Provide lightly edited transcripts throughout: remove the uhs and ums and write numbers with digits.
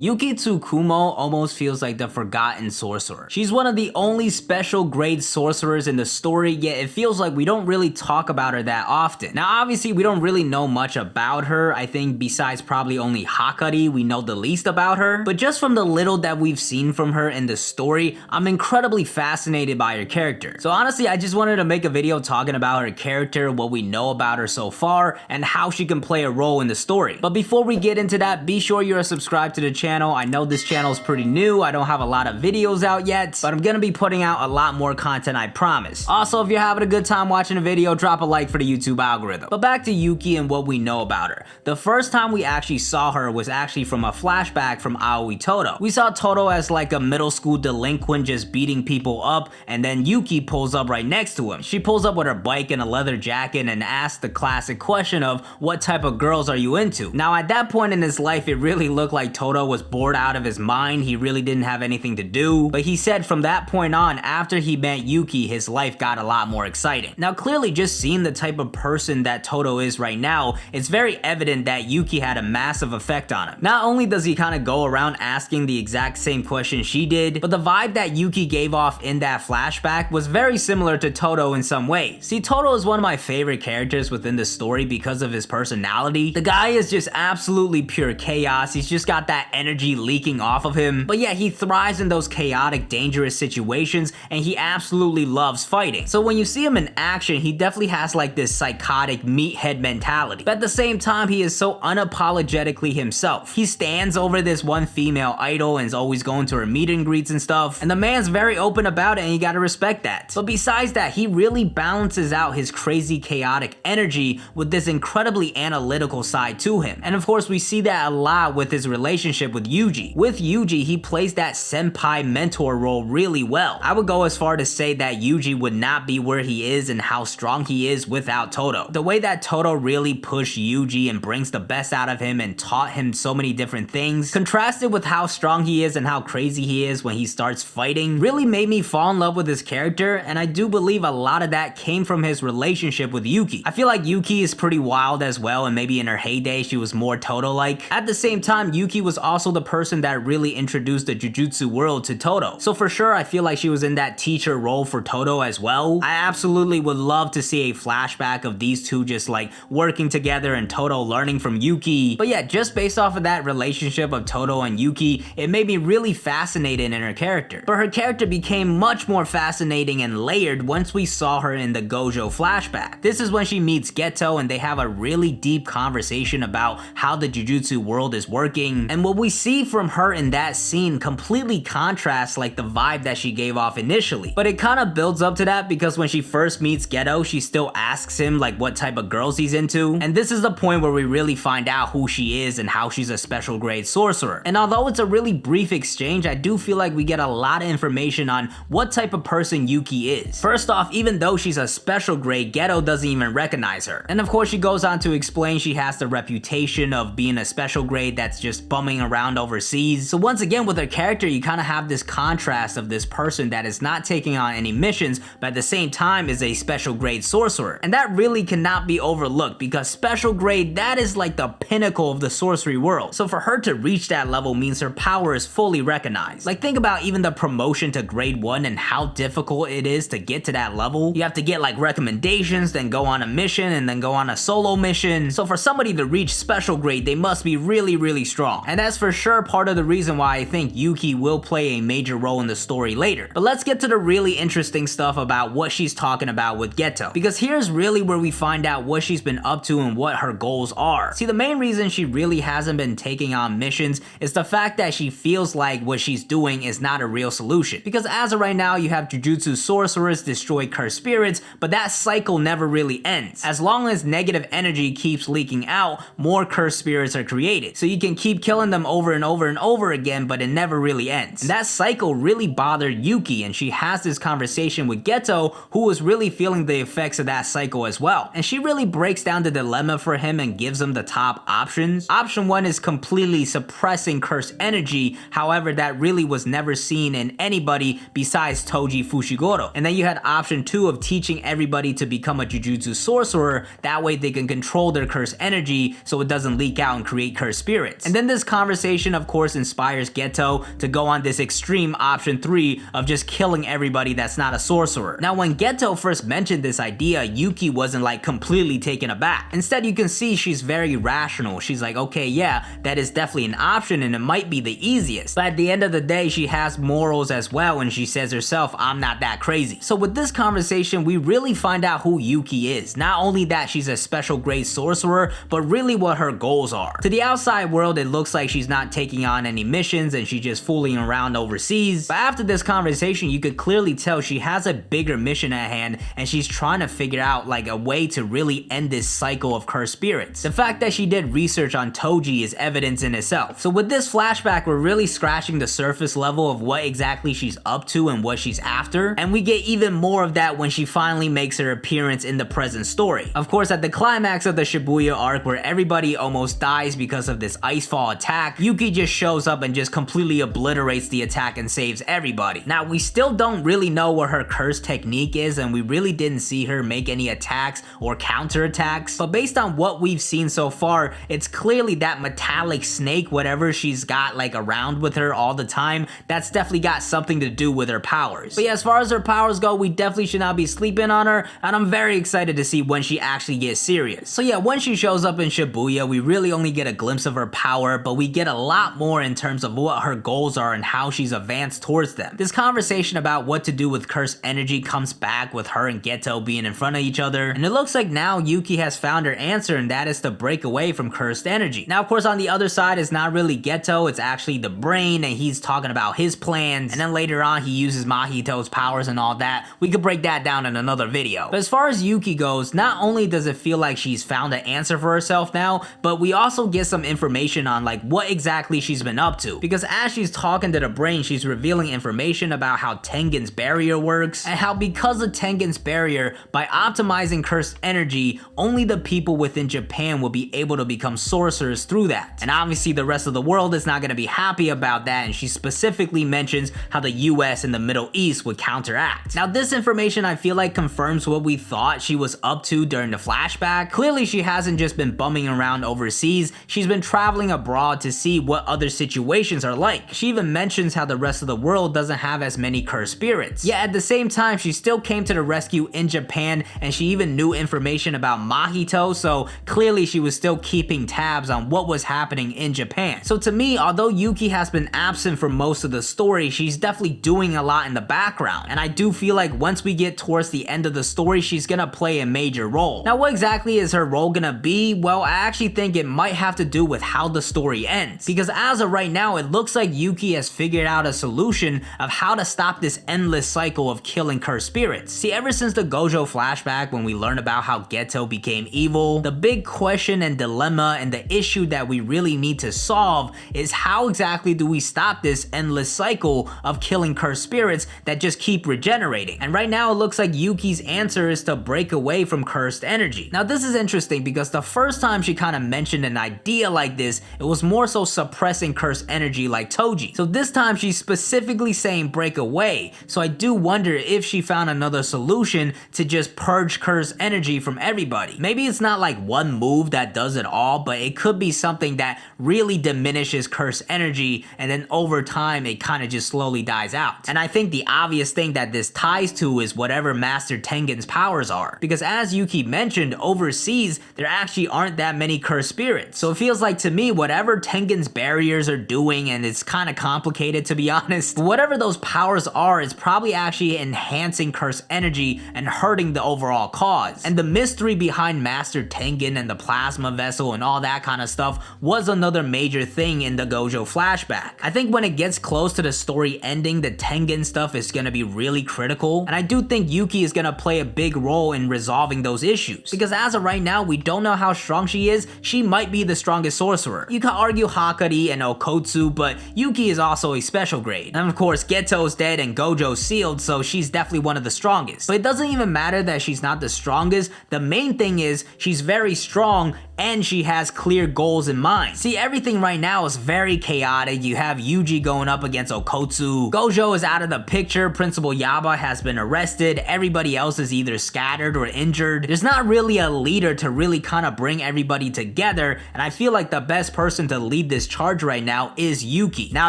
Yuki Tsukumo almost feels like the forgotten sorcerer. She's one of the only special grade sorcerers in the story, yet it feels like we don't really talk about her that often. Now obviously we don't really know much about her. I think besides probably only Hakari, we know the least about her. But just from the little that we've seen from her in the story, I'm incredibly fascinated by her character. So honestly, I just wanted to make a video talking about her character, what we know about her so far, and how she can play a role in the story. But before we get into that, be sure you're subscribed to the channel. I know this channel is pretty new, I don't have a lot of videos out yet, but I'm gonna be putting out a lot more content, I promise. Also, if you're having a good time watching the video, drop a like for the YouTube algorithm. But back to Yuki and what we know about her. The first time we actually saw her was actually from a flashback from Aoi Todo. We saw Todo as like a middle school delinquent just beating people up, and then Yuki pulls up right next to him. She pulls up with her bike and a leather jacket and asks the classic question of, what type of girls are you into? Now at that point in his life, it really looked like Todo was bored out of his mind. He really didn't have anything to do, but he said from that point on, after he met Yuki, his life got a lot more exciting. Now clearly, just seeing the type of person that Todo is right now, it's very evident that Yuki had a massive effect on him. Not only does he kind of go around asking the exact same question she did, but the vibe that Yuki gave off in that flashback was very similar to Todo in some ways. See, Todo is one of my favorite characters within the story because of his personality. The guy is just absolutely pure chaos. He's just got that energy leaking off of him, but yeah, he thrives in those chaotic, dangerous situations, and he absolutely loves fighting. So when you see him in action, he definitely has like this psychotic meathead mentality, but at the same time, he is so unapologetically himself. He stands over this one female idol and is always going to her meet and greets and stuff, and the man's very open about it, and you gotta respect that. But besides that, he really balances out his crazy chaotic energy with this incredibly analytical side to him. And of course, we see that a lot with his relationship with Yuji. With Yuji, he plays that senpai mentor role really well. I would go as far to say that Yuji would not be where he is and how strong he is without Todo. The way that Todo really pushed Yuji and brings the best out of him and taught him so many different things, contrasted with how strong he is and how crazy he is when he starts fighting, really made me fall in love with his character, and I do believe a lot of that came from his relationship with Yuki. I feel like Yuki is pretty wild as well, and maybe in her heyday she was more Todo-like. At the same time, Yuki was also the person that really introduced the Jujutsu world to Todo. So for sure, I feel like she was in that teacher role for Todo as well. I absolutely would love to see a flashback of these two just like working together and Todo learning from Yuki. But yeah, just based off of that relationship of Todo and Yuki, it made me really fascinated in her character. But her character became much more fascinating and layered once we saw her in the Gojo flashback. This is when she meets Geto and they have a really deep conversation about how the Jujutsu world is working, and what we see from her in that scene completely contrasts like the vibe that she gave off initially. But it kind of builds up to that because when she first meets Geto, she still asks him like what type of girls he's into, and this is the point where we really find out who she is and how she's a special grade sorcerer. And although it's a really brief exchange, I do feel like we get a lot of information on what type of person Yuki is. First off, even though she's a special grade, Geto doesn't even recognize her. And of course, she goes on to explain she has the reputation of being a special grade that's just bumming around overseas. So once again, with her character, you kind of have this contrast of this person that is not taking on any missions, but at the same time is a special grade sorcerer. And that really cannot be overlooked because special grade, that is like the pinnacle of the sorcery world. So for her to reach that level means her power is fully recognized. Like think about even the promotion to grade 1 and how difficult it is to get to that level. You have to get like recommendations, then go on a mission, and then go on a solo mission. So for somebody to reach special grade, they must be really strong. And that's for sure part of the reason why I think Yuki will play a major role in the story later. But let's get to the really interesting stuff about what she's talking about with Geto, because here's really where we find out what she's been up to and what her goals are. See, the main reason she really hasn't been taking on missions is the fact that she feels like what she's doing is not a real solution. Because as of right now, you have Jujutsu sorcerers destroy cursed spirits, but that cycle never really ends. As long as negative energy keeps leaking out, more cursed spirits are created. So you can keep killing them over and over again, but it never really ends. And that cycle really bothered Yuki, and she has this conversation with Geto, who was really feeling the effects of that cycle as well. And she really breaks down the dilemma for him and gives him the top options. Option 1 is completely suppressing cursed energy, however that really was never seen in anybody besides Toji Fushiguro. And then you had option 2 of teaching everybody to become a Jujutsu sorcerer, that way they can control their cursed energy so it doesn't leak out and create cursed spirits. And then this conversation conversation of course inspires Geto to go on this extreme option 3 of just killing everybody that's not a sorcerer. Now when Geto first mentioned this idea, Yuki wasn't like completely taken aback. Instead you can see she's very rational. She's like, okay, yeah, that is definitely an option and it might be the easiest. But at the end of the day, she has morals as well and she says herself, I'm not that crazy. So with this conversation, we really find out who Yuki is. Not only that she's a special grade sorcerer, but really what her goals are. To the outside world, it looks like she's not taking on any missions and she's just fooling around overseas. But after this conversation, you could clearly tell she has a bigger mission at hand and she's trying to figure out like a way to really end this cycle of cursed spirits. The fact that she did research on Toji is evidence in itself. So with this flashback, we're really scratching the surface level of what exactly she's up to and what she's after, and we get even more of that when she finally makes her appearance in the present story. Of course, at the climax of the Shibuya arc where everybody almost dies because of this icefall attack, Yuki just shows up and just completely obliterates the attack and saves everybody. Now, we still don't really know what her curse technique is and we really didn't see her make any attacks or counterattacks, but based on what we've seen so far, it's clearly that metallic snake, whatever she's got like around with her all the time, that's definitely got something to do with her powers. But yeah, as far as her powers go, we definitely should not be sleeping on her, and I'm very excited to see when she actually gets serious. So yeah, when she shows up in Shibuya, we really only get a glimpse of her power, but we get a lot more in terms of what her goals are and how she's advanced towards them. This conversation about what to do with cursed energy comes back with her and Geto being in front of each other, and it looks like now Yuki has found her answer, and that is to break away from cursed energy. Now of course on the other side is not really Geto, it's actually the brain, and he's talking about his plans, and then later on he uses Mahito's powers and all that. We could break that down in another video. But as far as Yuki goes, not only does it feel like she's found an answer for herself now, but we also get some information on like what exactly she's been up to, because as she's talking to the brain, she's revealing information about how Tengen's barrier works, and how because of Tengen's barrier, by optimizing cursed energy, only the people within Japan will be able to become sorcerers through that. And obviously the rest of the world is not going to be happy about that, and she specifically mentions how the US and the Middle East would counteract. Now this information I feel like confirms what we thought she was up to during the flashback. Clearly she hasn't just been bumming around overseas, she's been traveling abroad to see what other situations are like. She even mentions how the rest of the world doesn't have as many cursed spirits. Yet at the same time, she still came to the rescue in Japan, and she even knew information about Mahito, so clearly she was still keeping tabs on what was happening in Japan. So to me, although Yuki has been absent for most of the story, she's definitely doing a lot in the background, and I do feel like once we get towards the end of the story, she's gonna play a major role. Now what exactly is her role gonna be? Well, I actually think it might have to do with how the story ends, because as of right now, it looks like Yuki has figured out a solution of how to stop this endless cycle of killing cursed spirits. See, ever since the Gojo flashback when we learn about how Geto became evil, the big question and dilemma and the issue that we really need to solve is how exactly do we stop this endless cycle of killing cursed spirits that just keep regenerating. And right now it looks like Yuki's answer is to break away from cursed energy. Now this is interesting because the first time she kind of mentioned an idea like this, it was more so suppressing cursed energy like Toji. So this time she's specifically saying break away. So I do wonder if she found another solution to just purge cursed energy from everybody. Maybe it's not like one move that does it all, but it could be something that really diminishes cursed energy, and then over time it kind of just slowly dies out. And I think the obvious thing that this ties to is whatever Master Tengen's powers are, because as Yuki mentioned, overseas there actually aren't that many cursed spirits. So it feels like to me whatever Tengen's barriers are doing, and it's kind of complicated to be honest, whatever those powers are is probably actually enhancing cursed energy and hurting the overall cause. And the mystery behind Master Tengen and the plasma vessel and all that kind of stuff was another major thing in the Gojo flashback. I think when it gets close to the story ending, the Tengen stuff is gonna be really critical, and I do think Yuki is gonna play a big role in resolving those issues, because as of right now we don't know how strong she is. She might be the strongest sorcerer. You can argue Hakari and Okotsu, but Yuki is also a special grade. And of course Geto's dead and Gojo's sealed, so she's definitely one of the strongest. But it doesn't even matter that she's not the strongest. The main thing is she's very strong and she has clear goals in mind. See, everything right now is very chaotic. You have Yuji going up against Okotsu, Gojo is out of the picture, Principal Yaba has been arrested, everybody else is either scattered or injured. There's not really a leader to really kind of bring everybody together, and I feel like the best person to lead this charge right now is Yuki. Now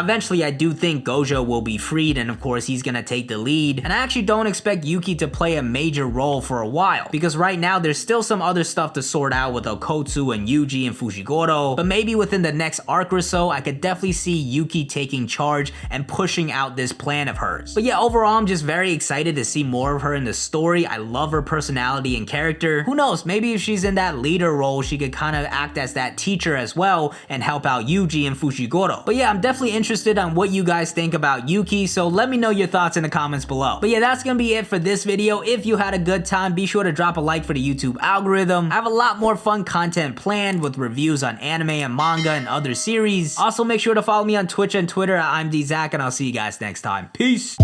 eventually I do think Gojo will be freed, and of course he's gonna take the lead, and I actually don't expect Yuki to play a major role for a while, because right now there's still some other stuff to sort out with Okotsu and Yuji and Fushiguro, but maybe within the next arc or so I could definitely see Yuki taking charge and pushing out this plan of hers. But yeah, overall I'm just very excited to see more of her in the story. I love her personality and character. Who knows, maybe if she's in that leader role she could kind of act as that teacher as well and help out Yuji and Fushiguro. But yeah, I'm definitely interested on what you guys think about Yuki, so let me know your thoughts in the comments below. But yeah, that's gonna be it for this video. If you had a good time, be sure to drop a like for the YouTube algorithm. I have a lot more fun content planned with reviews on anime and manga and other series. Also make sure to follow me on Twitch and Twitter at ImDZach, and I'll see you guys next time. Peace!